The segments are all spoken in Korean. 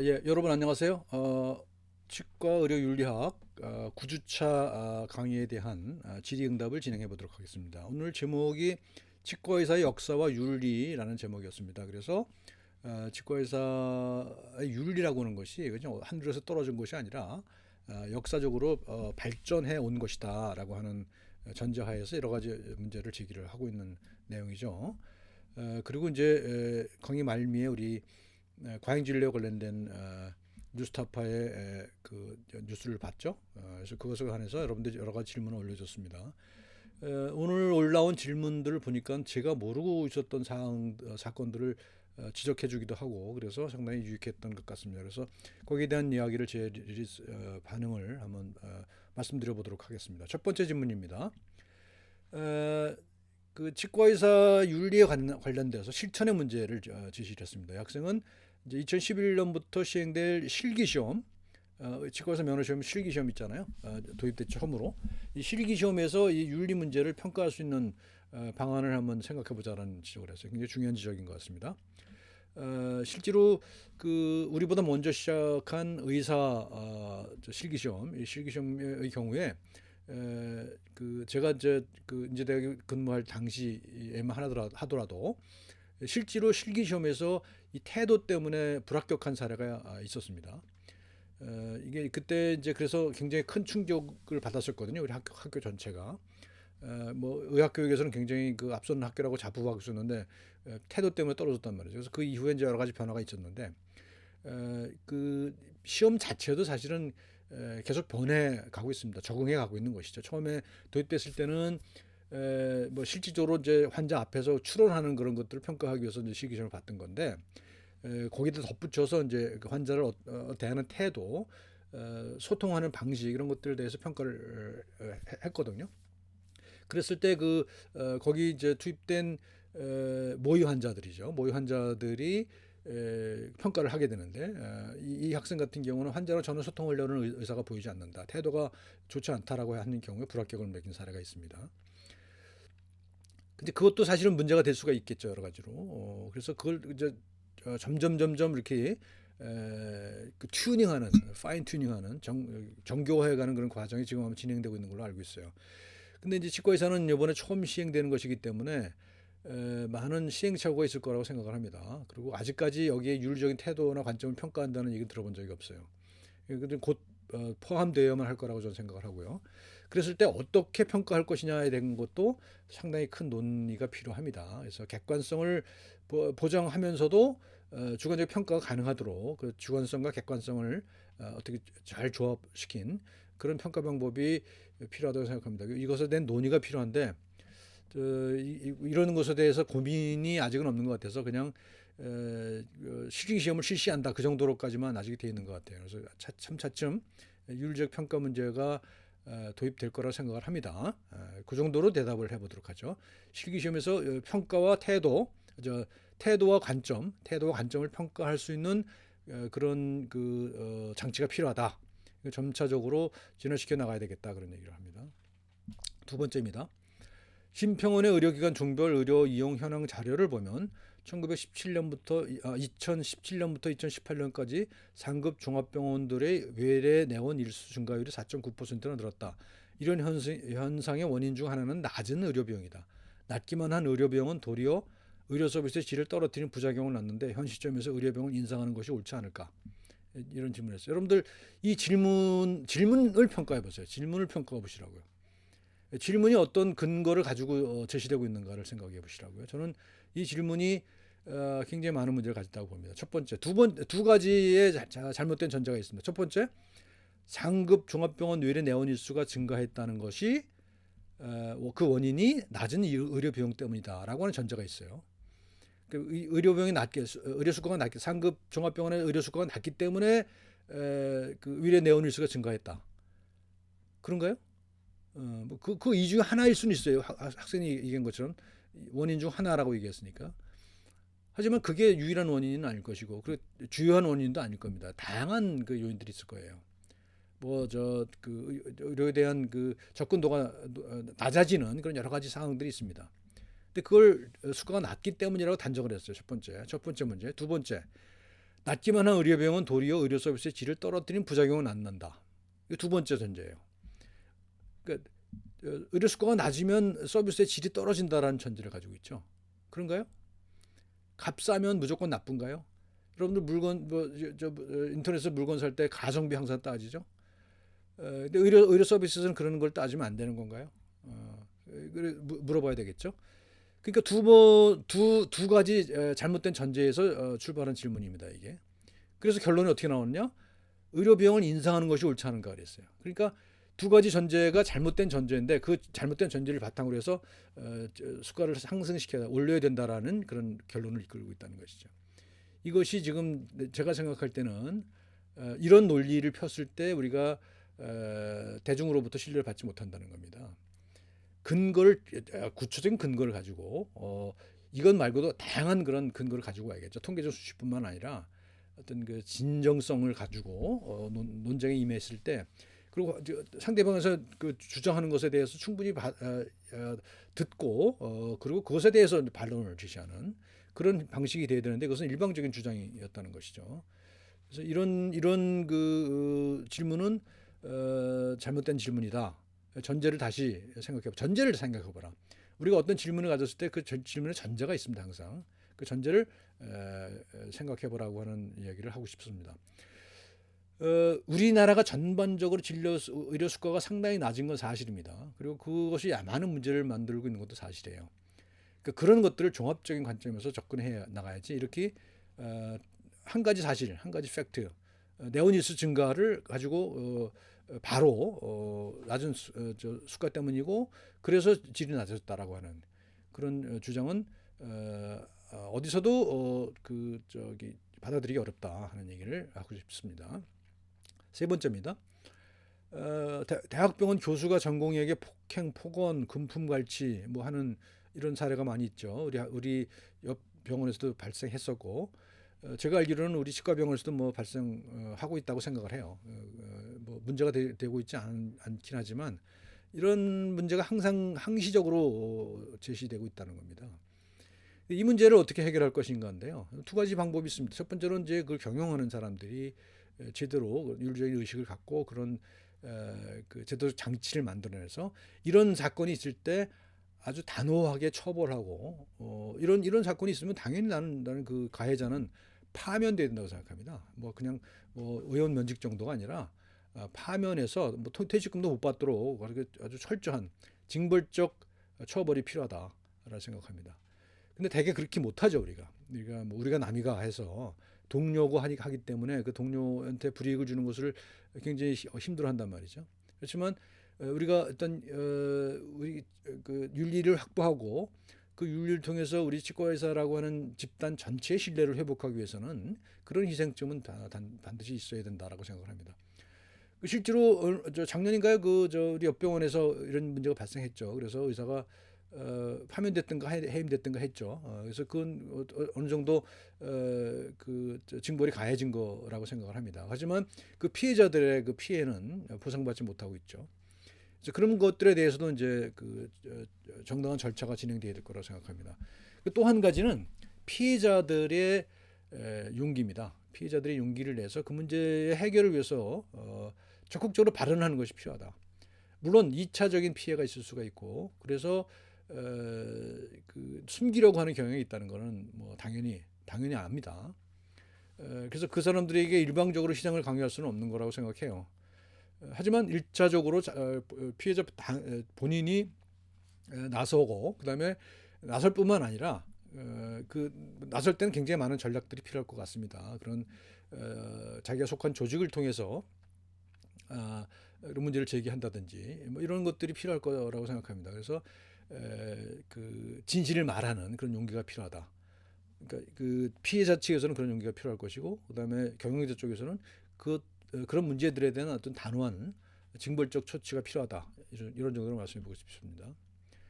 예, 여러분 안녕하세요. 치과 의료 윤리학 9주차 강의에 대한 질의응답을 진행해 보도록 하겠습니다. 오늘 제목이 치과 의사의 역사와 윤리라는 제목이었습니다. 그래서 치과 의사의 윤리라고 하는 것이 그냥 하늘에서 떨어진 것이 아니라 역사적으로 발전해 온 것이다라고 하는 전제하에서 여러 가지 문제를 제기를 하고 있는 내용이죠. 그리고 이제 강의 말미에 우리 과잉진료에 관련된 뉴스타파의 그 뉴스를 봤죠. 그래서 그것에 관해서 여러분들이 여러 가지 질문을 올려줬습니다. 오늘 올라온 질문들을 보니까 제가 모르고 있었던 사건들을 지적해주기도 하고 그래서 상당히 유익했던 것 같습니다. 그래서 거기에 대한 이야기를 제 반응을 한번 말씀드려 보도록 하겠습니다. 첫 번째 질문입니다. 그 치과의사 윤리에 관련돼서 실천의 문제를 제시를 했습니다. 학생은 이제 2011년부터 시행될 실기시험, 치과의사 면허시험 실기시험 있잖아요. 도입됐죠, 처음으로. 이 실기시험에서 이 윤리 문제를 평가할 수 있는 방안을 한번 생각해 보자라는 지적을 했어요. 굉장히 중요한 지적인 것 같습니다. 실제로 그 우리보다 먼저 시작한 의사 실기시험, 이 실기시험의 경우에 그 제가 이제 그 인제대학에 근무할 당시에만 하더라도 실제로 실기시험에서 이 태도 때문에 불합격한 사례가 있었습니다. 이게 그때 이제 그래서 굉장히 큰 충격을 받았었거든요. 우리 학교 전체가. 뭐 의학교육에서는 굉장히 그 앞서는 학교라고 자부하고 있었는데 태도 때문에 떨어졌단 말이죠. 그래서 그 이후에 이제 여러 가지 변화가 있었는데 그 시험 자체도 사실은 계속 변해 가고 있습니다. 적응해 가고 있는 것이죠. 처음에 도입됐을 때는 뭐 실질적으로 이제 환자 앞에서 추론하는 그런 것들을 평가하기 위해서 이제 실기시험을 봤던 건데 거기다 덧붙여서 이제 그 환자를 대하는 태도, 소통하는 방식 이런 것들에 대해서 평가를 했거든요. 그랬을 때 그 거기 이제 투입된 모의 환자들이죠. 모의 환자들이 평가를 하게 되는데 이 학생 같은 경우는 환자랑 전혀 소통하려는 의사가 보이지 않는다. 태도가 좋지 않다라고 하는 경우에 불합격을 매긴 사례가 있습니다. 근데 그것도 사실은 문제가 될 수가 있겠죠. 여러 가지로. 그래서 그걸 이제 점점 이렇게 그 튜닝하는 파인 튜닝하는 정교화해가는 그런 과정이 지금 진행되고 있는 걸로 알고 있어요. 근데 이제 치과의사는 이번에 처음 시행되는 것이기 때문에 많은 시행착오가 있을 거라고 생각을 합니다. 그리고 아직까지 여기에 윤리적인 태도나 관점을 평가한다는 얘기 들어본 적이 없어요. 곧 포함되어야만 할 거라고 저는 생각을 하고요. 그랬을 때 어떻게 평가할 것이냐에 대한 것도 상당히 큰 논의가 필요합니다. 그래서 객관성을 보장하면서도 주관적 평가가 가능하도록 그 주관성과 객관성을 어떻게 잘 조합시킨 그런 평가 방법이 필요하다고 생각합니다. 이것에 대한 논의가 필요한데 이런 것에 대해서 고민이 아직은 없는 것 같아서 그냥 실기 시험을 실시한다 그 정도로까지만 아직 돼 있는 것 같아요. 그래서 차츰 윤리적 평가 문제가 도입될 거라 생각을 합니다. 그 정도로 대답을 해보도록 하죠. 실기 시험에서 평가와 태도와 관점을 평가할 수 있는 그런 그 장치가 필요하다. 점차적으로 진화시켜 나가야 되겠다 그런 얘기를 합니다. 두 번째입니다. 심평원의 의료기관 종별 의료 이용 현황 자료를 보면 2017년부터 2018년까지 상급 종합병원들의 외래 내원 일수 증가율이 4.9%나 늘었다. 이런 현상의 원인 중 하나는 낮은 의료비용이다. 낮기만 한 의료비용은 도리어 의료 서비스의 질을 떨어뜨리는 부작용을 낳는데 현 시점에서 의료비용을 인상하는 것이 옳지 않을까? 이런 질문을 했어요. 여러분들 이 질문을 평가해 보세요. 질문을 평가해 보시라고요. 질문이 어떤 근거를 가지고 제시되고 있는가를 생각해 보시라고요. 저는 이 질문이 굉장히 많은 문제를 가졌다고 봅니다. 첫 번째, 두 가지의 잘못된 전제가 있습니다. 첫 번째, 상급 종합병원 외래 내원 일수가 증가했다는 것이 그 원인이 낮은 의료 비용 때문이다라고 하는 전제가 있어요. 그 의료 수가가 낮게 상급 종합병원의 의료 수가가 낮기 때문에 그 외래 내원 일수가 증가했다. 그런가요? 뭐그 이 중에 하나일 수는 있어요. 학생이 얘기한 것처럼 원인 중 하나라고 얘기했으니까. 하지만 그게 유일한 원인은 아닐 것이고, 그리고 주요한 원인도 아닐 겁니다. 다양한 그 요인들이 있을 거예요. 뭐 저 그 의료에 대한 그 접근도가 낮아지는 그런 여러 가지 상황들이 있습니다. 근데 그걸 수가가 낮기 때문이라고 단정을 했어요. 첫 번째 문제. 두 번째, 낮기만 한 의료 비용은 도리어 의료 서비스의 질을 떨어뜨린 부작용은 안 난다. 이게 두 번째 전제예요. 그러니까 의료 수가가 낮으면 서비스의 질이 떨어진다라는 전제를 가지고 있죠. 그런가요? 값 싸면 무조건 나쁜가요? 여러분들 물건 인터넷에서 물건 살 때 가성비 항상 따지죠. 근데 의료 서비스에서는 그런 걸 따지면 안 되는 건가요? 그래 물어봐야 되겠죠. 그러니까 두 가지 잘못된 전제에서 출발한 질문입니다, 이게. 그래서 결론이 어떻게 나왔냐? 의료 비용을 인상하는 것이 옳지 않은가 그랬어요. 그러니까 두 가지 전제가 잘못된 전제인데 그 잘못된 전제를 바탕으로 해서 수가를 상승시켜야 올려야 된다라는 그런 결론을 이끌고 있다는 것이죠. 이것이 지금 제가 생각할 때는 이런 논리를 폈을 때 우리가 대중으로부터 신뢰를 받지 못한다는 겁니다. 근거를 구체적인 근거를 가지고 이것 말고도 다양한 그런 근거를 가지고 와야겠죠. 통계적 수치뿐만 아니라 어떤 그 진정성을 가지고 논쟁에 임했을 때 그리고 상대방에서 그 주장하는 것에 대해서 충분히 듣고 그리고 그것에 대해서 반론을 제시하는 그런 방식이 돼야 되는데 그것은 일방적인 주장이었다는 것이죠. 그래서 이런 그 질문은 잘못된 질문이다. 전제를 다시 전제를 생각해보라. 우리가 어떤 질문을 가졌을 때 그 질문에 전제가 있습니다. 항상 그 전제를 생각해보라고 하는 이야기를 하고 싶습니다. 우리나라가 전반적으로 의료 수가가 상당히 낮은 건 사실입니다. 그리고 그것이 많은 문제를 만들고 있는 것도 사실이에요. 그러니까 그런 것들을 종합적인 관점에서 접근해 나가야지 이렇게 한 가지 사실, 한 가지 팩트, 네오니스 증가를 가지고 바로 낮은 수가 때문이고 그래서 질이 낮아졌다라고 하는 그런 주장은 어디서도 받아들이기 어렵다 하는 얘기를 하고 싶습니다. 세 번째입니다. 대학병원 교수가 전공의에게 폭행, 폭언, 금품갈취 뭐 하는 이런 사례가 많이 있죠. 우리 옆 병원에서도 발생했었고 제가 알기로는 우리 치과병원에서도 뭐 발생하고 있다고 생각을 해요. 뭐 문제가 되고 있지 않긴 하지만 이런 문제가 항상 항시적으로 제시되고 있다는 겁니다. 이 문제를 어떻게 해결할 것인가인데요. 두 가지 방법이 있습니다. 첫 번째는 이제 그걸 경영하는 사람들이 제대로 윤리적인 의식을 갖고 그런 그 제대로 장치를 만들어내서 이런 사건이 있을 때 아주 단호하게 처벌하고 이런 사건이 있으면 당연히 나는 그 가해자는 파면돼야 된다고 생각합니다. 뭐 그냥 뭐 의원 면직 정도가 아니라 파면해서 뭐 퇴직금도 못 받도록 아주 철저한 징벌적 처벌이 필요하다라고 생각합니다. 근데 대개 그렇게 못하죠 우리가 남이가 해서 동료고 하기 때문에 그 동료한테 불이익을 주는 것을 굉장히 힘들어한단 말이죠. 그렇지만 우리가 어떤 우리 그 윤리를 확보하고 그 윤리를 통해서 우리 치과의사라고 하는 집단 전체의 신뢰를 회복하기 위해서는 그런 희생점은 반드시 있어야 된다라고 생각을 합니다. 실제로 작년인가요? 우리 옆병원에서 이런 문제가 발생했죠. 그래서 의사가 파면됐든가 해임됐든가 했죠. 그래서 그건 어느 정도 그 징벌이 가해진 거라고 생각을 합니다. 하지만 그 피해자들의 그 피해는 보상받지 못하고 있죠. 그래서 그런 것들에 대해서도 이제 그 정당한 절차가 진행돼야 될 거라고 생각합니다. 또 한 가지는 피해자들의 용기입니다. 피해자들의 용기를 내서 그 문제의 해결을 위해서 적극적으로 발언하는 것이 필요하다. 물론 2차적인 피해가 있을 수가 있고 그래서 그 숨기려고 하는 경향이 있다는 것은 뭐 당연히 압니다. 그래서 그 사람들에게 일방적으로 희생을 강요할 수는 없는 거라고 생각해요. 하지만 1차적으로 피해자 본인이 나서고 그다음에 나설 뿐만 아니라 그 나설 때는 굉장히 많은 전략들이 필요할 것 같습니다. 그런 자기가 속한 조직을 통해서 이런 문제를 제기한다든지 뭐 이런 것들이 필요할 거라고 생각합니다. 그래서 그 진실을 말하는 그런 용기가 필요하다. 그러니까 그 피해자 측에서는 그런 용기가 필요할 것이고, 그다음에 경영자 쪽에서는 그런 문제들에 대한 어떤 단호한 징벌적 처치가 필요하다. 이런 정도로 말씀해보고 싶습니다.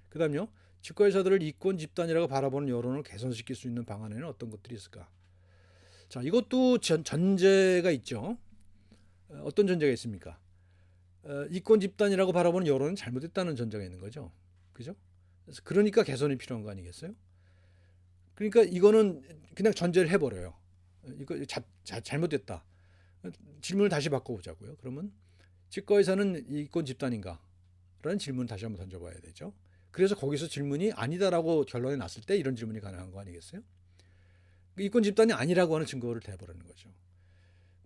그다음요, 치과의사들을 이권 집단이라고 바라보는 여론을 개선시킬 수 있는 방안에는 어떤 것들이 있을까? 자, 이것도 전제가 있죠. 어떤 전제가 있습니까? 이권 집단이라고 바라보는 여론은 잘못됐다는 전제가 있는 거죠. 그죠? 그러니까 개선이 필요한 거 아니겠어요? 그러니까 이거는 그냥 전제를 해버려요. 이거 잘못됐다. 질문을 다시 바꿔보자고요. 그러면 치과의사는 이권 집단인가? 라는 질문을 다시 한번 던져봐야 되죠. 그래서 거기서 질문이 아니다라고 결론이 났을 때 이런 질문이 가능한 거 아니겠어요? 이권 집단이 아니라고 하는 증거를 대버리는 거죠.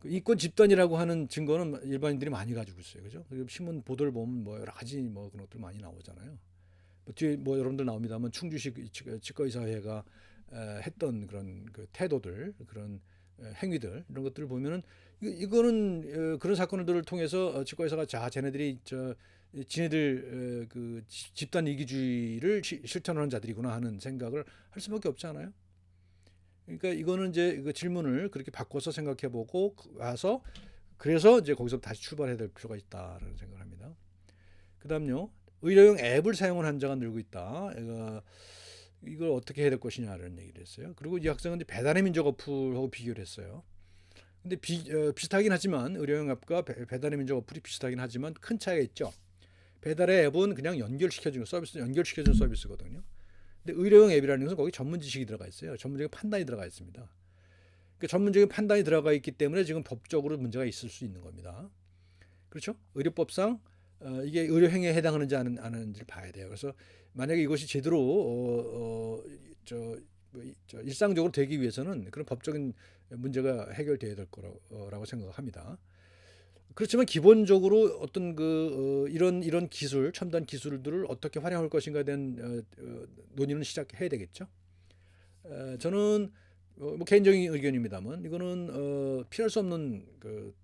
이권 집단이라고 하는 증거는 일반인들이 많이 가지고 있어요. 그죠? 신문 보도를 보면 뭐 여러 가지 뭐 그런 것들 많이 나오잖아요. 뒤에 뭐 여러분들 나옵니다만 충주시 치과의사회가 했던 그런 그 태도들, 그런 행위들 이런 것들을 보면은 이거는 그런 사건들을 통해서 치과의사가 자 쟤네들이 지네들 그 집단 이기주의를 실천하는 자들이구나 하는 생각을 할 수밖에 없지 않아요? 그러니까 이거는 이제 그 질문을 그렇게 바꿔서 생각해보고 와서 그래서 이제 거기서 다시 출발해야 될 필요가 있다라는 생각을 합니다. 그다음요. 의료용 앱을 사용한 환자가 늘고 있다. 이걸 어떻게 해야 될 것이냐라는 얘기를 했어요. 그리고 이 학생은 이제 배달의 민족 어플하고 비교를 했어요. 근데 비슷하긴 하지만 의료용 앱과 배달의 민족 어플이 비슷하긴 하지만 큰 차이가 있죠. 배달의 앱은 그냥 연결시켜주는 서비스, 연결시켜주는 서비스거든요. 근데 의료용 앱이라는 것은 거기 전문 지식이 들어가 있어요. 전문적인 판단이 들어가 있습니다. 그러니까 전문적인 판단이 들어가 있기 때문에 지금 법적으로 문제가 있을 수 있는 겁니다. 그렇죠? 의료법상 이게 의료 행위에 해당하는지 안 하는지를 봐야 돼요. 그래서 만약에 이것이 제대로 일상적으로 되기 위해서는 그런 법적인 문제가 해결돼야 될 거라고 생각합니다. 그렇지만 기본적으로 어떤 이런 기술, 첨단 기술들을 어떻게 활용할 것인가에 대한 논의는 시작해야 되겠죠. 저는 뭐 개인적인 의견입니다만 이거는 피할 수 없는 그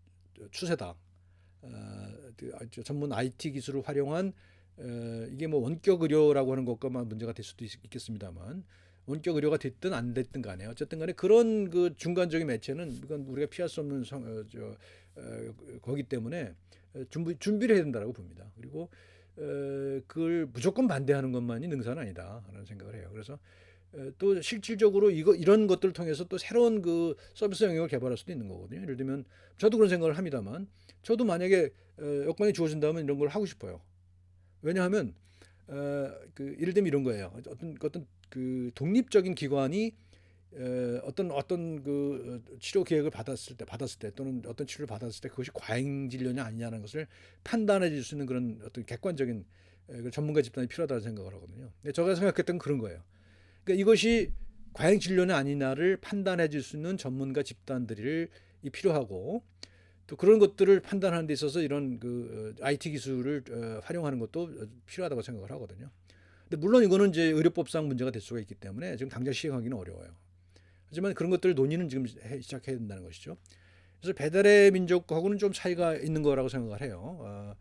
추세다. 전문 IT 기술을 활용한 이게 뭐 원격 의료라고 하는 것과만 문제가 될 수도 있겠습니다만 원격 의료가 됐든 안 됐든 간에 어쨌든 간에 그런 그 중간적인 매체는 이건 우리가 피할 수 없는 거기 때문에 준비를 해야 된다고 봅니다. 그리고 그걸 무조건 반대하는 것만이 능사는 아니다라는 생각을 해요. 그래서 또 실질적으로 이런 것들을 통해서 또 새로운 그 서비스 영역을 개발할 수도 있는 거거든요. 예를 들면 저도 그런 생각을 합니다만 저도 만약에 여건이 주어진다면 이런 걸 하고 싶어요. 왜냐하면 예를 들면 이런 거예요. 어떤 그 독립적인 기관이 어떤 그 치료 계획을 받았을 때 또는 어떤 치료를 받았을 때 그것이 과잉 진료냐 아니냐는 것을 판단해 줄 수 있는 그런 어떤 객관적인 전문가 집단이 필요하다고 생각을 하거든요. 근데 제가 생각했던 그런 거예요. 그러니까 이것이 과잉 진료냐 아니냐를 판단해 줄 수 있는 전문가 집단들이 필요하고 또 그런 것들을 판단하는 데 있어서 이런 그 IT 기술을 활용하는 것도 필요하다고 생각을 하거든요. 근데 물론 이거는 이제 의료법상 문제가 될 수가 있기 때문에 지금 당장 시행하기는 어려워요. 하지만 그런 것들 논의는 지금 시작해야 된다는 것이죠. 그래서 배달의 민족하고는 좀 차이가 있는 거라고 생각을 해요.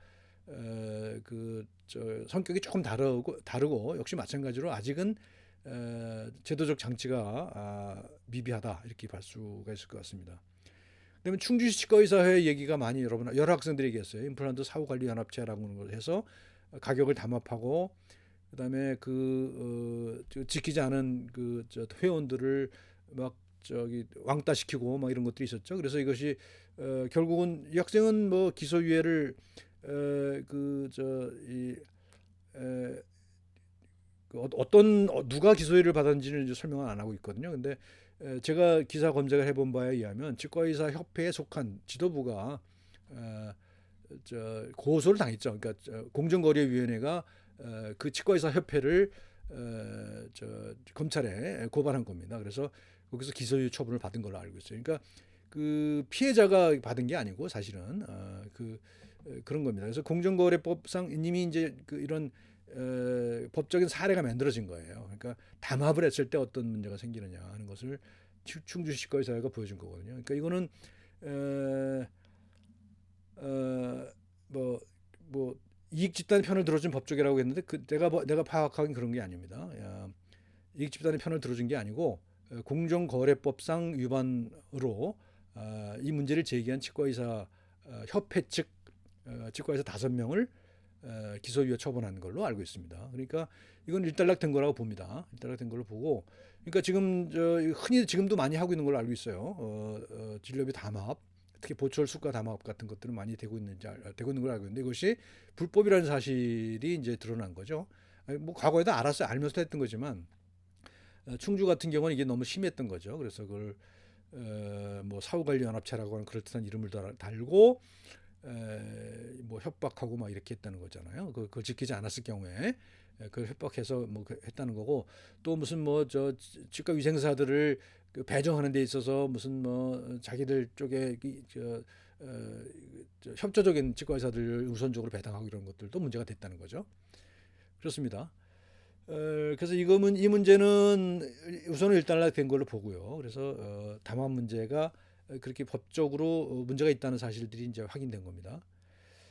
성격이 조금 다르고 역시 마찬가지로 아직은 제도적 장치가 미비하다 이렇게 볼 수가 있을 것 같습니다. 그다음에 충주시 치과의사회 얘기가 많이 여러 학생들이 얘기했어요. 임플란트 사후관리연합체라고 하는 걸 해서 가격을 담합하고 그다음에 지키지 않은 회원들을 막 왕따 시키고 막 이런 것들이 있었죠. 그래서 이것이 결국은 이 학생은 뭐 기소유예를 누가 기소유예를 받았는지는 설명을 안 하고 있거든요. 근데 제가 기사 검색을 해본 바에 의하면 치과의사 협회에 속한 지도부가 고소를 당했죠. 그러니까 공정거래위원회가 그 치과의사 협회를 검찰에 고발한 겁니다. 그래서 거기서 기소유예 처분을 받은 걸로 알고 있어요. 그러니까 그 피해자가 받은 게 아니고 사실은 그런 겁니다. 그래서 공정거래법상 이미 이제 이런 법적인 사례가 만들어진 거예요. 그러니까 담합을 했을 때 어떤 문제가 생기느냐 하는 것을 충주시 치과의사회가 보여준 거거든요. 그러니까 이거는 뭐 이익 집단의 편을 들어준 법조계라고 했는데 내가 파악하긴 그런 게 아닙니다. 이익 집단의 편을 들어준 게 아니고 공정거래법상 위반으로 이 문제를 제기한 치과의사 협회 측 치과의사 5명을 기소유예 처분한 걸로 알고 있습니다. 그러니까 이건 일단락된 거라고 봅니다. 일단락된 걸로 보고, 그러니까 지금 흔히 지금도 많이 하고 있는 걸로 알고 있어요. 진료비 담합, 특히 보철 수가 담합 같은 것들은 많이 되고 있는 걸로 알고 있는데 이것이 불법이라는 사실이 이제 드러난 거죠. 뭐 과거에도 알면서도 했던 거지만 충주 같은 경우는 이게 너무 심했던 거죠. 그래서 그걸 뭐 사후관리연합체라고 하는 그럴듯한 이름을 달고 뭐 협박하고 막 이렇게 했다는 거잖아요. 그걸 지키지 않았을 경우에 그걸 협박해서 뭐 했다는 거고, 또 무슨 뭐 저 치과 위생사들을 그 배정하는 데 있어서 무슨 뭐 자기들 쪽에 저 협조적인 치과 의사들을 우선적으로 배당하고 이런 것들도 문제가 됐다는 거죠. 그렇습니다. 그래서 이 문제는 우선은 일단락된 걸로 보고요. 그래서 담화 문제가 그렇게 법적으로 문제가 있다는 사실들이 이제 확인된 겁니다.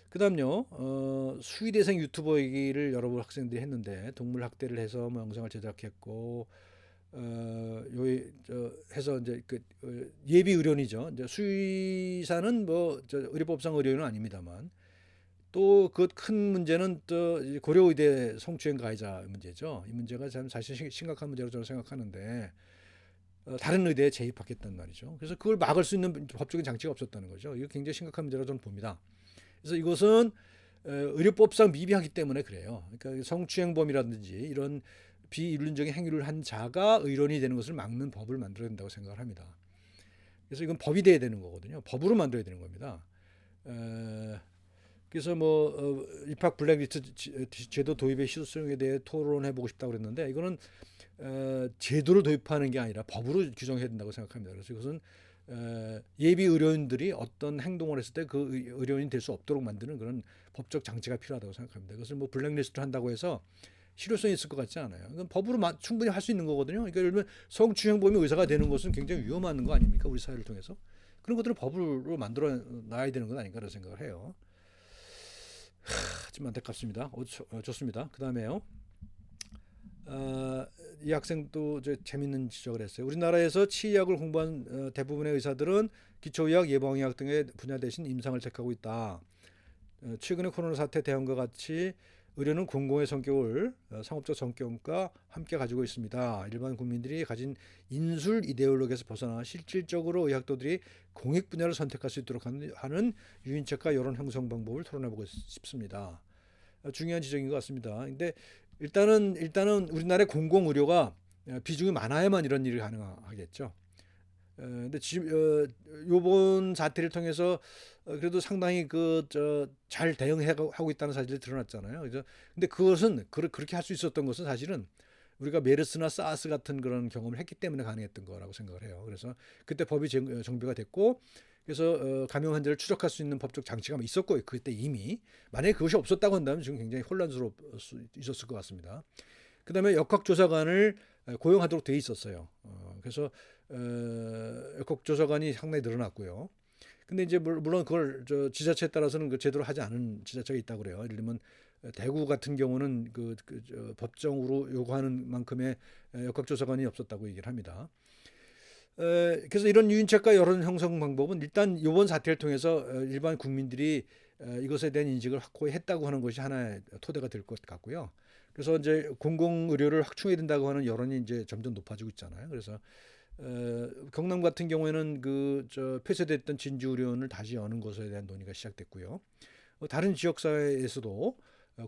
그다음요, 수의대생 유튜버 얘기를 여러 학생들이 했는데, 동물 학대를 해서 뭐 영상을 제작했고, 해서 이제 예비 의료인이죠. 이제 수의사는 뭐 의료법상 의료인은 아닙니다만, 또 그 큰 문제는 또 고려의대 성추행 가해자 문제죠. 이 문제가 참 사실 심각한 문제로 저는 생각하는데, 다른 의대에 재입학했단 말이죠. 그래서 그걸 막을 수 있는 법적인 장치가 없었다는 거죠. 이거 굉장히 심각한 문제라고 저는 봅니다. 그래서 이것은 의료법상 미비하기 때문에 그래요. 그러니까 성추행범이라든지 이런 비인륜적인 행위를 한 자가 의론이 되는 것을 막는 법을 만들어야 된다고 생각을 합니다. 그래서 이건 법이 돼야 되는 거거든요. 법으로 만들어야 되는 겁니다. 그래서 뭐 입학 블랙리스트 제도 도입의 실효성에 대해 토론해 보고 싶다고 그랬는데, 이거는 제도를 도입하는 게 아니라 법으로 규정해야 된다고 생각합니다. 그래서 이것은 예비 의료인들이 어떤 행동을 했을 때 그 의료인이 될 수 없도록 만드는 그런 법적 장치가 필요하다고 생각합니다. 그것을 뭐 블랙리스트를 한다고 해서 실효성이 있을 것 같지 않아요. 이건 법으로 충분히 할 수 있는 거거든요. 그러니까 예를 들면 성추행범이 의사가 되는 것은 굉장히 위험한 거 아닙니까? 우리 사회를 통해서. 그런 것들을 법으로 만들어 놔야 되는 건 아닌가라는 생각을 해요. 좀 안타깝습니다. 좋습니다. 그 다음에요. 이 학생도 재밌는 지적을 했어요. 우리나라에서 치의학을 공부한 대부분의 의사들은 기초의학, 예방의학 등의 분야 대신 임상을 택하고 있다. 최근의 코로나 사태 대응과 같이 의료는 공공의 성격을 상업적 성격과 함께 가지고 있습니다. 일반 국민들이 가진 인술 이데올로기에서 벗어나 실질적으로 의학도들이 공익 분야를 선택할 수 있도록 하는 유인책과 여론 형성 방법을 토론해보고 싶습니다. 중요한 지적인 것 같습니다. 근데 일단은 우리나라의 공공 의료가 비중이 많아야만 이런 일이 가능하겠죠. 근데 지금 요번 사태를 통해서 그래도 상당히 잘 대응하고 있다는 사실이 드러났잖아요. 그죠? 근데 그것은 그렇게 할 수 있었던 것은 사실은 우리가 메르스나 사스 같은 그런 경험을 했기 때문에 가능했던 거라고 생각을 해요. 그래서 그때 법이 정비가 됐고, 그래서 감염 환자를 추적할 수 있는 법적 장치가 있었고, 그때 이미 만약에 그것이 없었다고 한다면 지금 굉장히 혼란스러울 수 있었을 것 같습니다. 그다음에 역학조사관을 고용하도록 돼 있었어요. 그래서 역학조사관이 상당히 늘어났고요. 근데 이제 물론 그걸 지자체에 따라서는 그 제대로 하지 않은 지자체가 있다고 그래요. 예를 들면 대구 같은 경우는 법정으로 요구하는 만큼의 역학조사관이 없었다고 얘기를 합니다. 그래서 이런 유인책과 여론 형성 방법은 일단 이번 사태를 통해서 일반 국민들이 이것에 대한 인식을 확고히 했다고 하는 것이 하나의 토대가 될 것 같고요. 그래서 이제 공공 의료를 확충해야 된다고 하는 여론이 이제 점점 높아지고 있잖아요. 그래서 경남 같은 경우에는 폐쇄됐던 진주 의료원을 다시 여는 것에 대한 논의가 시작됐고요. 다른 지역 사회에서도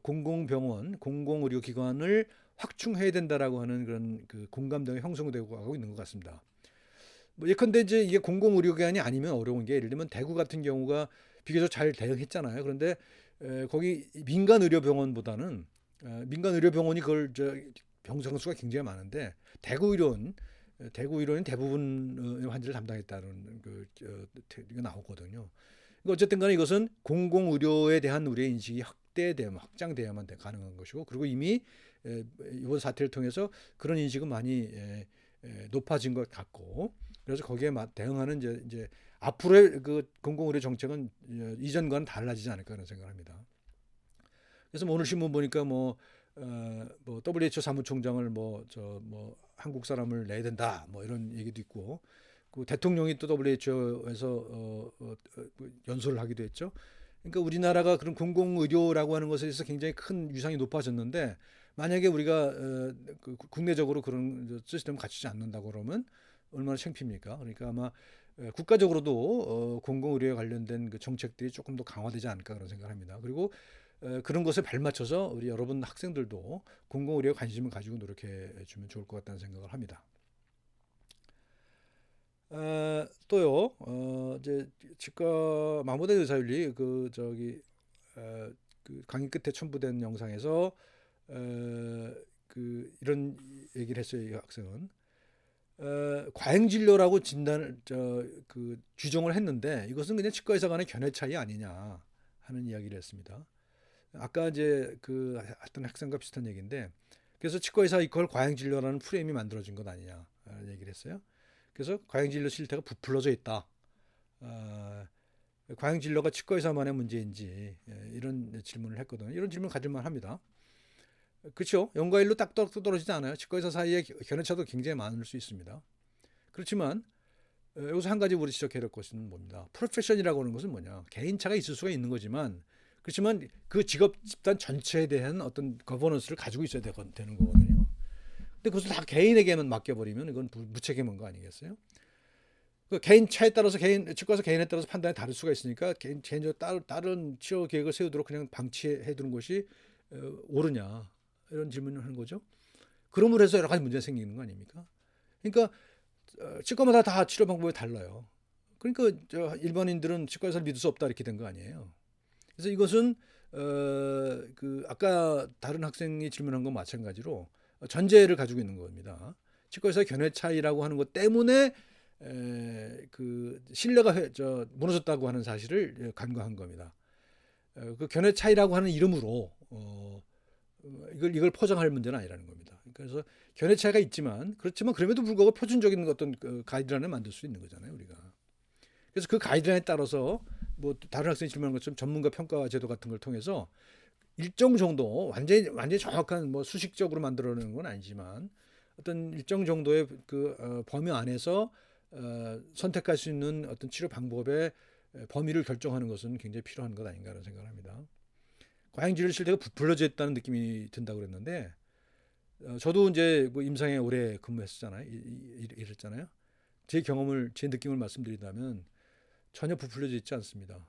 공공병원, 공공의료기관을 확충해야 된다라고 하는 그런 공감대가 형성되고 하고 있는 것 같습니다. 뭐 예컨대 이제 이게 공공의료기관이 아니면 어려운 게, 예를 들면 대구 같은 경우가 비교적 잘 대응했잖아요. 그런데 거기 민간 의료병원보다는 민간 의료병원이 병상 수가 굉장히 많은데 대구 의료원 대부분 환자를 담당했다는 이거 나오거든요. 그러니까 어쨌든 간에 이것은 공공 의료에 대한 우리의 인식이 확장돼야만 가능한 것이고, 그리고 이미 이번 사태를 통해서 그런 인식은 많이 높아진 것 같고, 그래서 거기에 대응하는 이제 앞으로의 공공 의료 정책은 이전과는 달라지지 않을까 그런 생각을 합니다. 그래서 오늘 신문 보니까 뭐 WHO 사무총장을 한국 사람을 내야 된다 뭐 이런 얘기도 있고, 그 대통령이 또 WHO에서 연설을 하기도 했죠. 그러니까 우리나라가 그런 공공의료라고 하는 것에 있어서 굉장히 큰 위상이 높아졌는데, 만약에 우리가 국내적으로 그런 시스템을 갖추지 않는다고 그러면 얼마나 창피입니까? 그러니까 아마 국가적으로도 공공의료에 관련된 정책들이 조금 더 강화되지 않을까 그런 생각을 합니다. 그리고 그런 것에 발맞춰서 우리 여러분 학생들도 공공의료에 관심을 가지고 노력해 주면 좋을 것 같다는 생각을 합니다. 또요. 이제 치과 마모된 의사윤리 그 강의 끝에 첨부된 영상에서 이런 얘기를 했어요. 이 학생은 과잉 진료라고 진단을 규정을 했는데 이것은 그냥 치과 의사 간의 견해 차이 아니냐 하는 이야기를 했습니다. 아까 이제 그 어떤 학생과 비슷한 얘기인데 그래서 치과 의사 이걸 과잉 진료라는 프레임이 만들어진 것 아니냐 얘기를 했어요. 그래서 과잉 진료 실태가 부풀어져 있다. 어, 과잉 진료가 치과 의사만의 문제인지 이런 질문을 했거든요. 이런 질문 가질만 합니다. 그렇죠. 0과 1로 딱 떨어지지 않아요. 치과 의사 사이에 견해차도 굉장히 많을 수 있습니다. 그렇지만 여기서 한 가지 우리 지적해야 될 것은 뭡니다. 프로페션이라고 하는 것은 뭐냐. 개인차가 있을 수가 있는 거지만 그렇지만 그 직업 집단 전체에 대한 어떤 거버넌스를 가지고 있어야 되는 거거든요. 근데 그것을 다 개인에게만 맡겨버리면 이건 무책임한 거 아니겠어요? 그 개인 차에 따라서 치과에서 개인에 따라서 판단이 다를 수가 있으니까 개인적으로 다른 치료 계획을 세우도록 그냥 방치해 두는 것이 옳으냐 이런 질문을 하는 거죠. 그럼으로 해서 여러 가지 문제가 생기는 거 아닙니까? 그러니까 치과마다 다 치료 방법이 달라요. 그러니까 일반인들은 치과 의사를 믿을 수 없다 이렇게 된 거 아니에요. 그래서 이것은 아까 다른 학생이 질문한 건 마찬가지로 전제를 가지고 있는 겁니다. 치과 의사의 견해 차이라고 하는 것 때문에 신뢰가 무너졌다고 하는 사실을 간과한 겁니다. 그 견해 차이라고 하는 이름으로 이걸 포장할 문제는 아니라는 겁니다. 그래서 견해 차이가 있지만 그렇지만 그럼에도 불구하고 표준적인 어떤 가이드라인을 만들 수 있는 거잖아요, 우리가. 그래서 그 가이드라인에 따라서 뭐 다른 학생이 질문한 것처럼 전문가 평가 제도 같은 걸 통해서 일정 정도 완전히 정확한 뭐 수식적으로 만들어내는 건 아니지만 어떤 일정 정도의 범위 안에서 선택할 수 있는 어떤 치료 방법의 범위를 결정하는 것은 굉장히 필요한 것 아닌가라는 생각을 합니다. 과잉진료 실태가 부풀려져 있다는 느낌이 든다고 그랬는데 저도 이제 뭐 임상에 오래 근무했었잖아요. 이랬잖아요. 제 느낌을 말씀드린다면 전혀 부풀려져 있지 않습니다.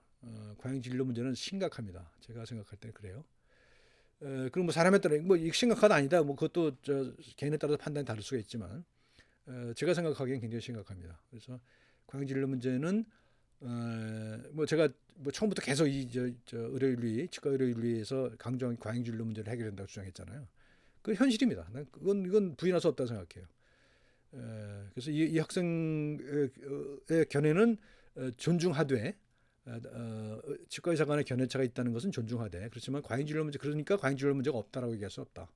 과잉진료 문제는 심각합니다. 제가 생각할 때 그래요. 그리고 뭐 사람에 따라 뭐 심각하다 아니다. 뭐 그것도 개인에 따라서 판단이 다를 수가 있지만 제가 생각하기엔 굉장히 심각합니다. 그래서 과잉진료 문제는 뭐 제가 뭐 처음부터 계속 의료윤리, 치과 의료윤리에서 강조한 과잉진료 문제를 해결된다고 주장했잖아요. 그 현실입니다. 이건 부인할 수 없다고 생각해요. 그래서 이 학생의 견해는 존중하되 치과 의사 간의 견해차가 있다는 것은 존중하되 그렇지만 과잉진료 문제 그러니까 과잉진료 문제가 없다라고 얘기할 수 없다.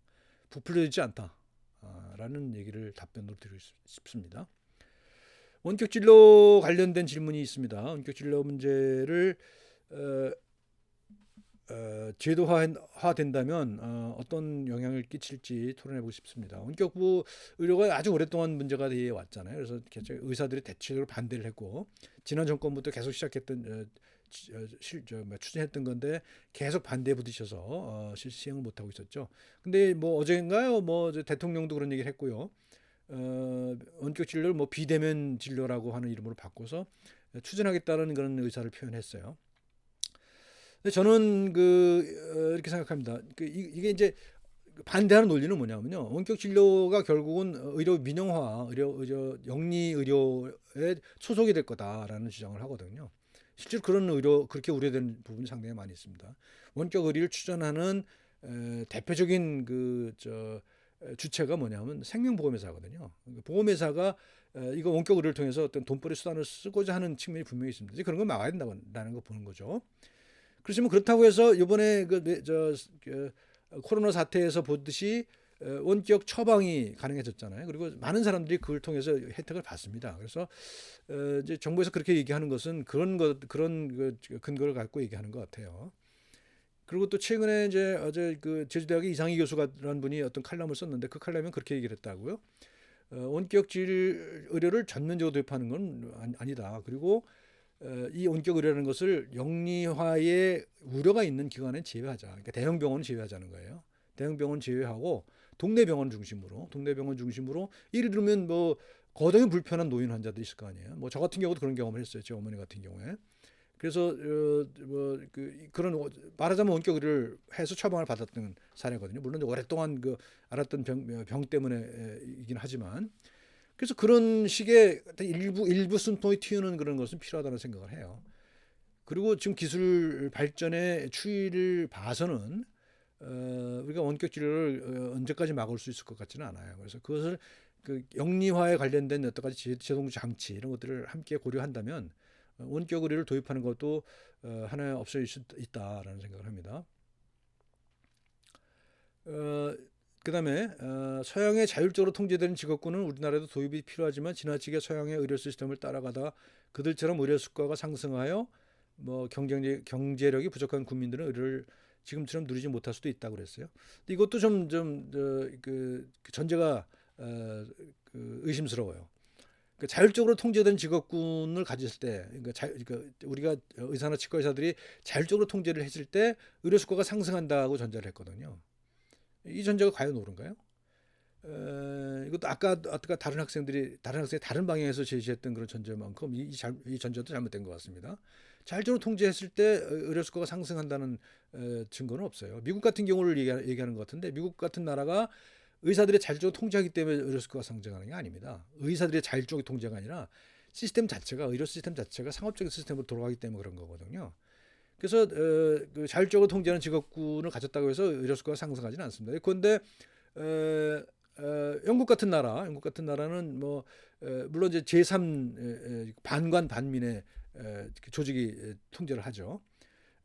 부풀려지지 않다라는 얘기를 답변으로 드리고 싶습니다. 원격 진료 관련된 질문이 있습니다. 원격 진료 문제를 제도화된다면 어떤 영향을 끼칠지 토론해보고 싶습니다. 원격부 의료가 아주 오랫동안 문제가 되어 왔잖아요. 그래서 의사들이 대체적으로 반대를 했고 지난 정권부터 계속 시작했던 추진했던 건데 계속 반대에 부딪혀서 시행을 못하고 있었죠. 근데 뭐 어제인가요? 뭐 대통령도 그런 얘기를 했고요. 원격 진료를 뭐 비대면 진료라고 하는 이름으로 바꿔서 추진하겠다는 그런 의사를 표현했어요. 근데 저는 이렇게 생각합니다. 이게 이제 반대하는 논리는 뭐냐면요. 원격 진료가 결국은 의료 민영화, 의료 영리 의료에 소속이 될 거다라는 주장을 하거든요. 실제로 그렇게 우려되는 부분이 상당히 많이 있습니다. 원격 의료를 추진하는 대표적인 주체가 뭐냐면 생명보험회사거든요. 보험회사가 이거 원격 의료를 통해서 어떤 돈벌이 수단을 쓰고자 하는 측면이 분명히 있습니다. 이제 그런 걸 막아야 된다는 거 보는 거죠. 그렇지만 그렇다고 해서 이번에 코로나 사태에서 보듯이 원격 처방이 가능해졌잖아요. 그리고 많은 사람들이 그걸 통해서 혜택을 받습니다. 그래서 이제 정부에서 그렇게 얘기하는 것은 그런 근거를 갖고 얘기하는 것 같아요. 그리고 또 최근에 이제 어제 제주대학의 이상희 교수라는 분이 어떤 칼럼을 썼는데 그 칼럼은 그렇게 얘기를 했다고요. 원격 의료를 전면적으로 도입하는 건 아니다. 그리고 이 원격 의료라는 것을 영리화의 우려가 있는 기관은 제외하자. 그러니까 대형 병원은 제외하자는 거예요. 대형 병원 제외하고 동네 병원 중심으로 예를 들면 뭐 거동이 불편한 노인 환자도 있을 거 아니에요. 뭐 저 같은 경우도 그런 경험을 했어요. 제 어머니 같은 경우에. 그래서 그런 말하자면 원격 의료를 해서 처방을 받았던 사례거든요. 물론 오랫동안 알았던 병 때문에이긴 하지만 그래서 그런 식의 일부 숨통이 튀는 그런 것은 필요하다는 생각을 해요. 그리고 지금 기술 발전의 추이를 봐서는 우리가 원격 진료를 언제까지 막을 수 있을 것 같지는 않아요. 그래서 그것을 그 영리화에 관련된 여러 가지 제동 장치 이런 것들을 함께 고려한다면 원격 의료를 도입하는 것도 하나의 옵션일 수 있다라는 생각을 합니다. 그다음에 서양의 자율적으로 통제되는 직업군은 우리나라에도 도입이 필요하지만 지나치게 서양의 의료 시스템을 따라가다 그들처럼 의료 수가가 상승하여 뭐 경제력이 부족한 국민들은 의료를 지금처럼 누리지 못할 수도 있다고 그랬어요. 근데 이것도 그 전제가 의심스러워요. 그러니까 자율적으로 통제된 직업군을 가졌을 때, 그러니까 우리가 의사나 치과 의사들이 자율적으로 통제를 했을 때 의료 수가가 상승한다고 전제를 했거든요. 이 전제가 과연 옳은가요? 이것도 아까 다른 학생이 다른 방향에서 제시했던 그런 전제만큼 이 전제도 잘못된 것 같습니다. 자율적으로 통제했을 때 의료 수가가 상승한다는 증거는 없어요. 미국 같은 경우를 얘기하는 것 같은데 미국 같은 나라가 의사들이 자율적으로 통제하기 때문에 의료 수가가 상승하는 게 아닙니다. 의사들의 자율적인 통제가 아니라 의료 시스템 자체가 상업적인 시스템으로 돌아가기 때문에 그런 거거든요. 그래서 그 자율적으로 통제하는 직업군을 가졌다고 해서 의료 수가가 상승하지는 않습니다. 그런데 영국 같은 나라는 뭐 물론 이제 제3 반관 반민의 조직이 통제를 하죠.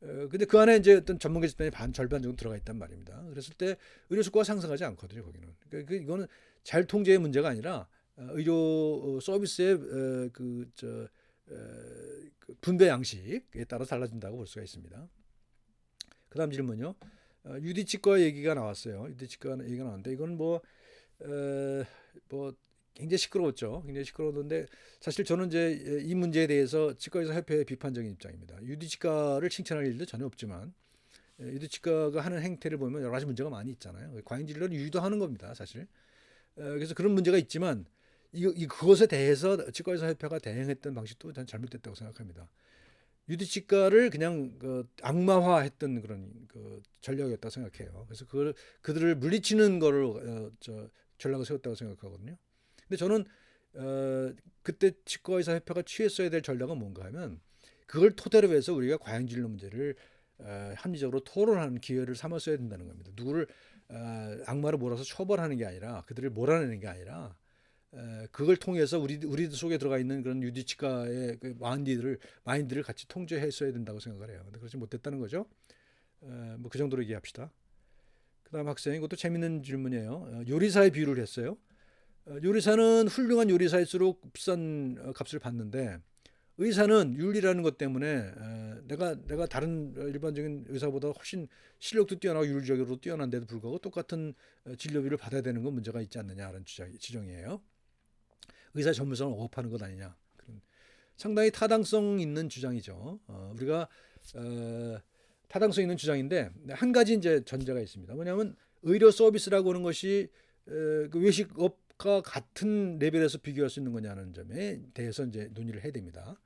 근데 그 안에 이제 어떤 전문가 집단이 절반 정도 들어가 있단 말입니다. 그랬을 때 의료 수가가 상승하지 않거든요, 거기는. 그러니까 이거는 잘 통제의 문제가 아니라 의료 서비스의 분배 양식에 따라 달라진다고 볼 수가 있습니다. 그다음 질문요. 유디치과 얘기가 나왔어요. 유디치과 얘기가 나왔는데 이건 뭐 굉장히 시끄러웠죠. 굉장히 시끄러웠는데 사실 저는 이제 이 문제에 대해서 치과의사 협회의 비판적인 입장입니다. 유디치과를 칭찬할 일도 전혀 없지만 유디치과가 하는 행태를 보면 여러 가지 문제가 많이 있잖아요. 과잉 진료를 유도하는 겁니다, 사실. 그래서 그런 문제가 있지만 그것에 대해서 치과의사 협회가 대응했던 방식도 전 잘못됐다고 생각합니다. 유디치과를 그냥 악마화했던 그런 전략이었다고 생각해요. 그래서 그들을 물리치는 거를 전략을 세웠다고 생각하거든요. 근데 저는 그때 치과의사 협회가 취했어야 될 전략은 뭔가 하면 그걸 토대로 해서 우리가 과잉진료 문제를 합리적으로 토론하는 기회를 삼았어야 된다는 겁니다. 누구를 악마로 몰아서 처벌하는 게 아니라 그들을 몰아내는 게 아니라 그걸 통해서 우리 속에 들어가 있는 그런 유디치과의 그 마인드를 같이 통제했어야 된다고 생각을 해요. 근데 그렇지 못했다는 거죠. 뭐 그 정도로 얘기합시다. 그다음 학생 이것도 재밌는 질문이에요. 요리사의 비유를 했어요. 요리사는 훌륭한 요리사일수록 비싼 값을 받는데 의사는 윤리라는 것 때문에 내가 다른 일반적인 의사보다 훨씬 실력도 뛰어나고 윤리적으로 뛰어난데도 불구하고 똑같은 진료비를 받아야 되는 건 문제가 있지 않느냐라는 지적이에요. 의사 전문성을 억압하는 것 아니냐. 상당히 타당성 있는 주장이죠. 우리가 타당성 있는 주장인데 한 가지 이제 전제가 있습니다. 뭐냐면 의료 서비스라고 하는 것이 그 외식업과 같은 레벨에서 비교할 수 있는 거냐는 점에 대해서 이제 논의를 해야 됩니다.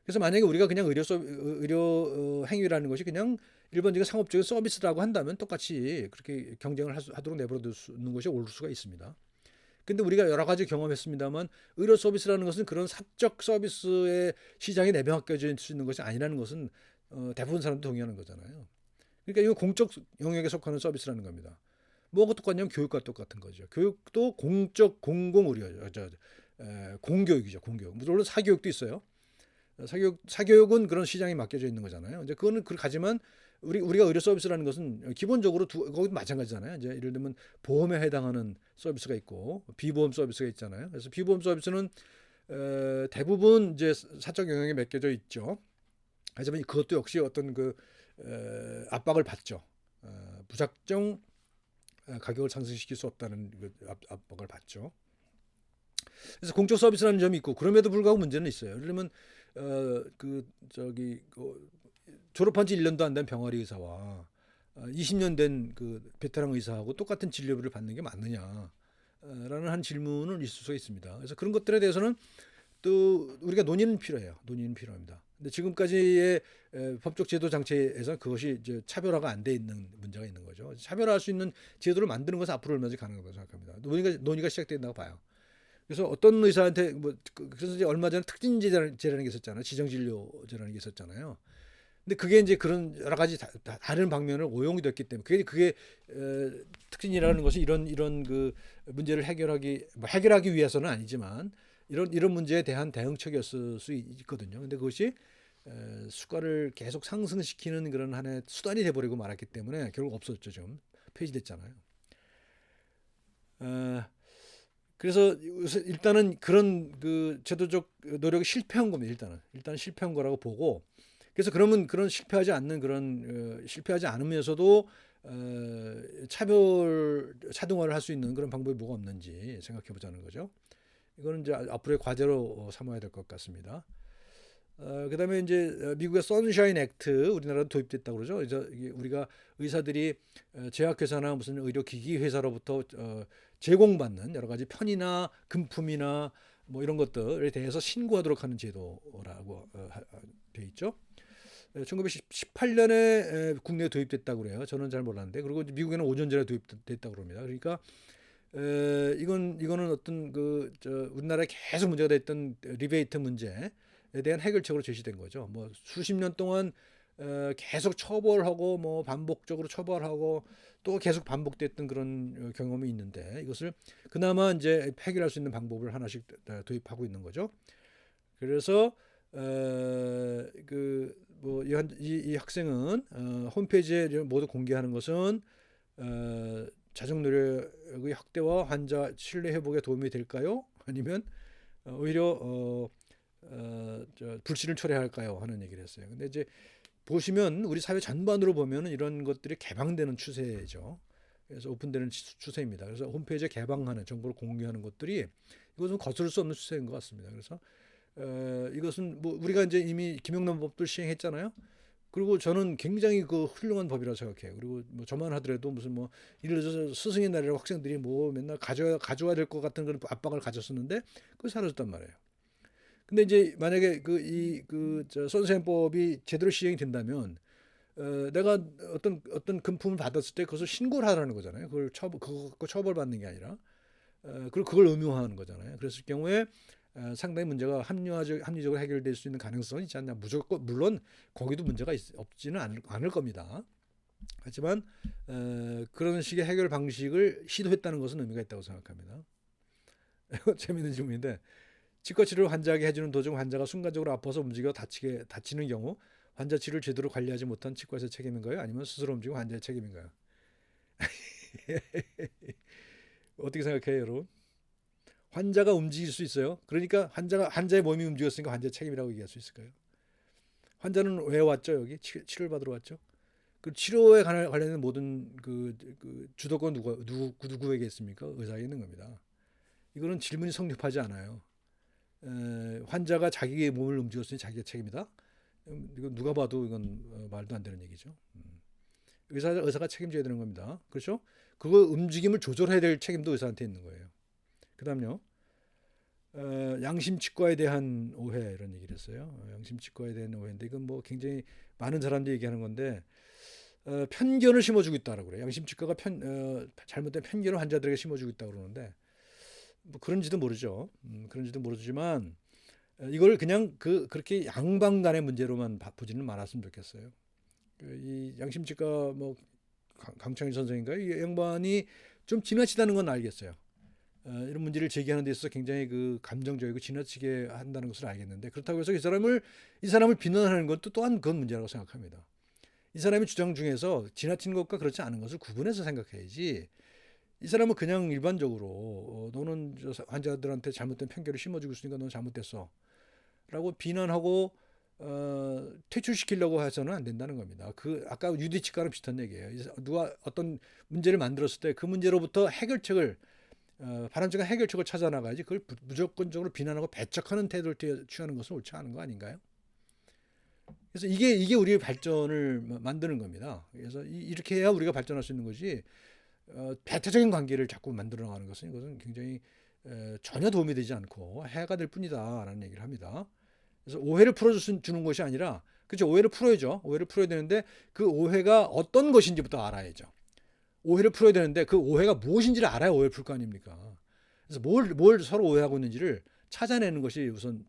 그래서 만약에 우리가 그냥 의료 행위라는 것이 그냥 일반적인 상업적인 서비스라고 한다면 똑같이 그렇게 경쟁을 하도록 내버려두는 것이 옳을 수가 있습니다. 근데 우리가 여러 가지 경험했습니다만 의료 서비스라는 것은 그런 사적 서비스의 시장에 내병합겨질 수 있는 것이 아니라는 것은 대부분 사람도 동의하는 거잖아요. 그러니까 이거 공적 영역에 속하는 서비스라는 겁니다. 뭐가 똑같냐면 교육과 똑같은 거죠. 교육도 공적 공공의료죠. 공교육이죠. 공교육. 물론 사교육도 있어요. 사교육은 그런 시장에 맡겨져 있는 거잖아요. 이제 그거는 가지만 우리가 의료 서비스라는 것은 기본적으로 거기도 마찬가지잖아요. 이제 예를 들면 보험에 해당하는 서비스가 있고 비보험 서비스가 있잖아요. 그래서 비보험 서비스는 대부분 이제 사적 영역에 맡겨져 있죠. 하지만 그것도 역시 어떤 압박을 받죠. 무작정 가격을 상승시킬 수 없다는 압박을 받죠. 그래서 공적 서비스라는 점이 있고 그럼에도 불구하고 문제는 있어요. 예를 들면 졸업한 지 1년도 안 된 병아리 의사와 20년 된 그 베테랑 의사하고 똑같은 진료비를 받는 게 맞느냐 라는 한 질문은 있을 수가 있습니다. 그래서 그런 것들에 대해서는 또 우리가 논의는 필요해요. 논의는 필요합니다. 근데 지금까지의 법적 제도 장치에서 그것이 이제 차별화가 안 돼 있는 문제가 있는 거죠. 차별화할 수 있는 제도를 만드는 것은 앞으로 얼마든지 가능하다고 생각합니다. 논의가 시작된다고 봐요. 그래서 어떤 의사한테 그래서 이제 얼마 전에 특진제라는 게 있었잖아요. 지정진료제라는 게 있었잖아요. 근데 그게 이제 그런 여러 가지 다른 방면을 오용이 됐기 때문에 그게 특징이라는 것이 이런 그 문제를 해결하기 위해서는 아니지만 이런 문제에 대한 대응책이었을 수 있거든요. 근데 그것이 수가를 계속 상승시키는 그런 하나의 수단이 돼버리고 말았기 때문에 결국 없었죠. 좀 폐지됐잖아요. 그래서 일단은 그런 그 제도적 노력이 실패한 겁니다. 일단은 실패한 거라고 보고, 그래서 그러면 그런 실패하지 않으면서도 차별화를 할 수 있는 그런 방법이 뭐가 없는지 생각해 보자는 거죠. 이거는 이제 앞으로의 과제로 삼아야 될 것 같습니다. 그다음에 이제 미국의 선샤인 액트 우리나라도 도입됐다고 그러죠. 그래서 우리가 의사들이 제약회사나 무슨 의료기기 회사로부터 제공받는 여러 가지 편의나 금품이나 뭐 이런 것들에 대해서 신고하도록 하는 제도라고 돼 있죠. 1918년에 국내에 도입됐다고 그래요. 저는 잘 몰랐는데, 그리고 미국에는 5년 전에 도입됐다고 그럽니다. 그러니까 이거는 어떤 우리나라에 계속 문제가 됐던 리베이트 문제에 대한 해결책으로 제시된 거죠. 뭐 수십 년 동안 계속 처벌하고 뭐 반복적으로 처벌하고 또 계속 반복됐던 그런 경험이 있는데, 이것을 그나마 이제 해결할 수 있는 방법을 하나씩 도입하고 있는 거죠. 그래서 이 학생은 홈페이지에 모두 공개하는 것은 자정 노력의 확대와 환자 신뢰 회복에 도움이 될까요? 아니면 오히려 불신을 초래할까요? 하는 얘기를 했어요. 근데 이제 보시면 우리 사회 전반으로 보면은 이런 것들이 개방되는 추세죠. 그래서 오픈되는 추세입니다. 그래서 홈페이지에 개방하는 정보를 공개하는 것들이 이것은 거스를 수 없는 추세인 것 같습니다. 그래서 이것은 뭐 우리가 이제 이미 김영란 법도 시행했잖아요. 그리고 저는 굉장히 그 훌륭한 법이라고 생각해요. 그리고 뭐 저만 하더라도 무슨 뭐 예를 들어서 스승의 날이라고 학생들이 뭐 맨날 가져와야 될 것 같은 그런 압박을 가졌었는데 그거 사라졌단 말이에요. 근데 이제 만약에 선생법이 제대로 시행이 된다면 내가 어떤 금품을 받았을 때 그것을 신고를 하라는 거잖아요. 그걸 처벌받는 게 아니라 그리고 그걸 의무화하는 거잖아요. 그랬을 경우에 상당히 문제가 합리적으로 해결될 수 있는 가능성이 있지 않나. 물론 거기도 문제가 없지는 않을 겁니다. 하지만 그런 식의 해결 방식을 시도했다는 것은 의미가 있다고 생각합니다. 재미있는 질문인데, 치과 치료를 환자에게 해주는 도중 환자가 순간적으로 아파서 움직여 다치는 경우 환자 치료를 제대로 관리하지 못한 치과의사의 책임인가요? 아니면 스스로 움직이고 환자의 책임인가요? 어떻게 생각해요, 여러분? 환자가 움직일 수 있어요. 그러니까 환자의 몸이 움직였으니까 환자의 책임이라고 얘기할 수 있을까요? 환자는 왜 왔죠? 여기 치료를 받으러 왔죠. 그 치료에 관련된 모든 주도권 누구에게 있습니까? 의사에게 있는 겁니다. 이거는 질문이 성립하지 않아요. 환자가 자기의 몸을 움직였으니 자기의 책임이다. 이건 누가 봐도 이건 말도 안 되는 얘기죠. 의사가 책임져야 되는 겁니다. 그렇죠? 그거 움직임을 조절해야 될 책임도 의사한테 있는 거예요. 그다음요. 양심치과에 대한 오해 이런 얘기를 했어요. 양심치과에 대한 오해인데 이건 뭐 굉장히 많은 사람들이 얘기하는 건데 편견을 심어주고 있다라고 그래요. 양심치과가 잘못된 편견을 환자들에게 심어주고 있다고 그러는데 뭐 그런지도 모르죠. 그런지도 모르지만 이걸 그냥 그렇게 양방간의 문제로만 보지는 말았으면 좋겠어요. 이 양심치과 뭐 강창일 선생인가 이 양반이 좀 지나치다는 건 알겠어요. 이런 문제를 제기하는 데 있어서 굉장히 감정적이고 지나치게 한다는 것을 알겠는데, 그렇다고 해서 이 사람을 비난하는 것도 또한 그건 문제라고 생각합니다. 이 사람의 주장 중에서 지나친 것과 그렇지 않은 것을 구분해서 생각해야지, 이 사람은 그냥 일반적으로 너는 환자들한테 잘못된 편견을 심어주고 있으니까 넌 잘못됐어 라고 비난하고 퇴출시키려고 해서는 안 된다는 겁니다. 아까 유디치과랑 비슷한 얘기예요. 누가 어떤 문제를 만들었을 때 그 문제로부터 바람직한 해결책을 찾아 나가야지, 그걸 무조건적으로 비난하고 배척하는 태도를 취하는 것은 옳지 않은 거 아닌가요? 그래서 이게 우리의 발전을 만드는 겁니다. 그래서 이렇게 해야 우리가 발전할 수 있는 거지, 배타적인 관계를 자꾸 만들어 나가는 것은 이것은 굉장히 전혀 도움이 되지 않고 해가 될 뿐이다라는 얘기를 합니다. 그래서 오해를 풀어주는 것이 아니라, 그렇죠, 오해를 풀어야죠. 오해를 풀어야 되는데 그 오해가 어떤 것인지부터 알아야죠. 오해를 풀어야 되는데 그 오해가 무엇인지를 알아야 오해를 풀 거 아닙니까? 그래서 뭘 서로 오해하고 있는지를 찾아내는 것이 우선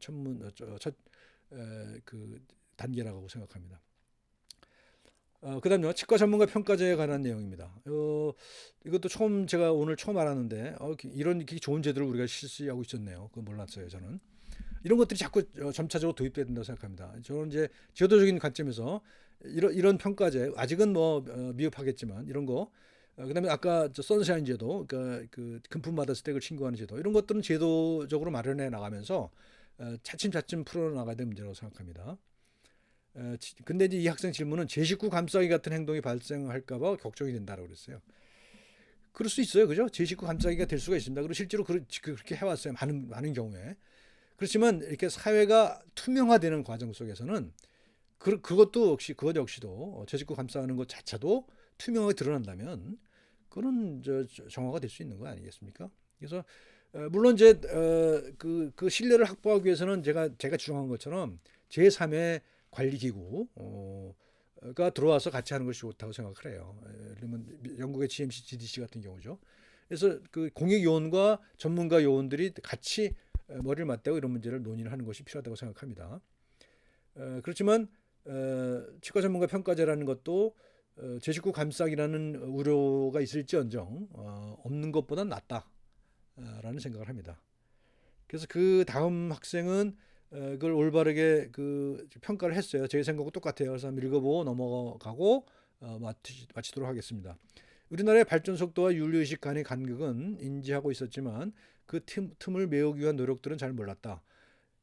그 단계라고 생각합니다. 그다음요, 치과 전문가 평가제에 관한 내용입니다. 이것도 제가 오늘 처음 알았는데, 이런 좋은 제도를 우리가 실시하고 있었네요. 그거 몰랐어요, 저는. 이런 것들이 자꾸 점차적으로 도입돼야 된다고 생각합니다. 저는 이제 제도적인 관점에서 이런 평가제, 아직은 뭐 미흡하겠지만 이런 거, 그다음에 아까 선샤인 제도, 그러니까 그 금품받은 스택을 신고하는 제도, 이런 것들은 제도적으로 마련해 나가면서 차츰차츰 풀어나가야 될 문제라고 생각합니다. 근데 이제 이 학생 질문은 제 식구 감싸기 같은 행동이 발생할까봐 걱정이 된다고 그랬어요. 그럴 수 있어요, 그죠? 제 식구 감싸기가 될 수가 있습니다. 그리고 실제로 그렇게 해왔어요, 많은 경우에. 그렇지만 이렇게 사회가 투명화되는 과정 속에서는 그것 역시도 제 식구 감싸는 것 자체도 투명하게 드러난다면 그런 정화가 될 수 있는 거 아니겠습니까? 그래서 물론 이제 그 신뢰를 확보하기 위해서는 제가 주장한 것처럼 제3의 관리기구가 들어와서 같이 하는 것이 좋다고 생각을 해요. 예를 들면 영국의 GMC, GDC 같은 경우죠. 그래서 그 공익 요원과 전문가 요원들이 같이 머리를 맞대고 이런 문제를 논의를 하는 것이 필요하다고 생각합니다. 그렇지만 치과 전문가 평가제라는 것도 제 식구 감싸기라는 우려가 있을지언정 없는 것보단 낫다라는 생각을 합니다. 그래서 그 다음 학생은 그걸 올바르게 그 평가를 했어요. 제 생각과 똑같아요. 그래서 한번 읽어보고 넘어가고 마치도록 하겠습니다. 우리나라의 발전 속도와 윤리의식 간의 간극은 인지하고 있었지만 그 틈을 메우기 위한 노력들은 잘 몰랐다.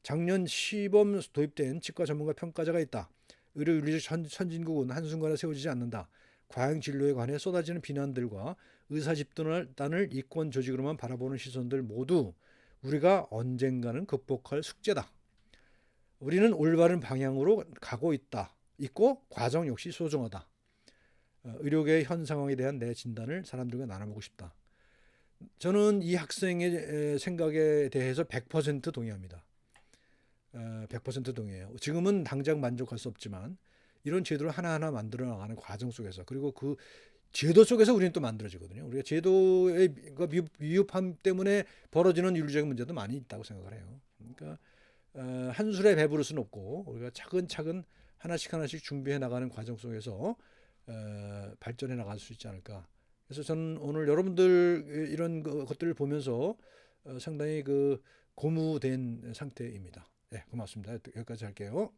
작년 시범 도입된 치과 전문가 평가제가 있다. 의료 윤리적 선진국은 한순간에 세워지지 않는다. 과잉 진료에 관해 쏟아지는 비난들과 의사 집단을 이권 조직으로만 바라보는 시선들 모두 우리가 언젠가는 극복할 숙제다. 우리는 올바른 방향으로 가고 있고 과정 역시 소중하다. 의료계의 현 상황에 대한 내 진단을 사람들과 나눠보고 싶다. 저는 이 학생의 생각에 대해서 100% 동의합니다. 100% 동의해요. 지금은 당장 만족할 수 없지만 이런 제도를 하나하나 만들어 나가는 과정 속에서, 그리고 그 제도 속에서 우리는 또 만들어지거든요. 우리가 제도의 미흡함 때문에 벌어지는 윤리적인 문제도 많이 있다고 생각을 해요. 그러니까 한 술에 배부를 수는 없고 우리가 차근차근 하나씩 준비해 나가는 과정 속에서 발전해 나갈 수 있지 않을까. 그래서 저는 오늘 여러분들 이런 것들을 보면서 상당히 고무된 상태입니다. 네, 고맙습니다. 여기까지 할게요.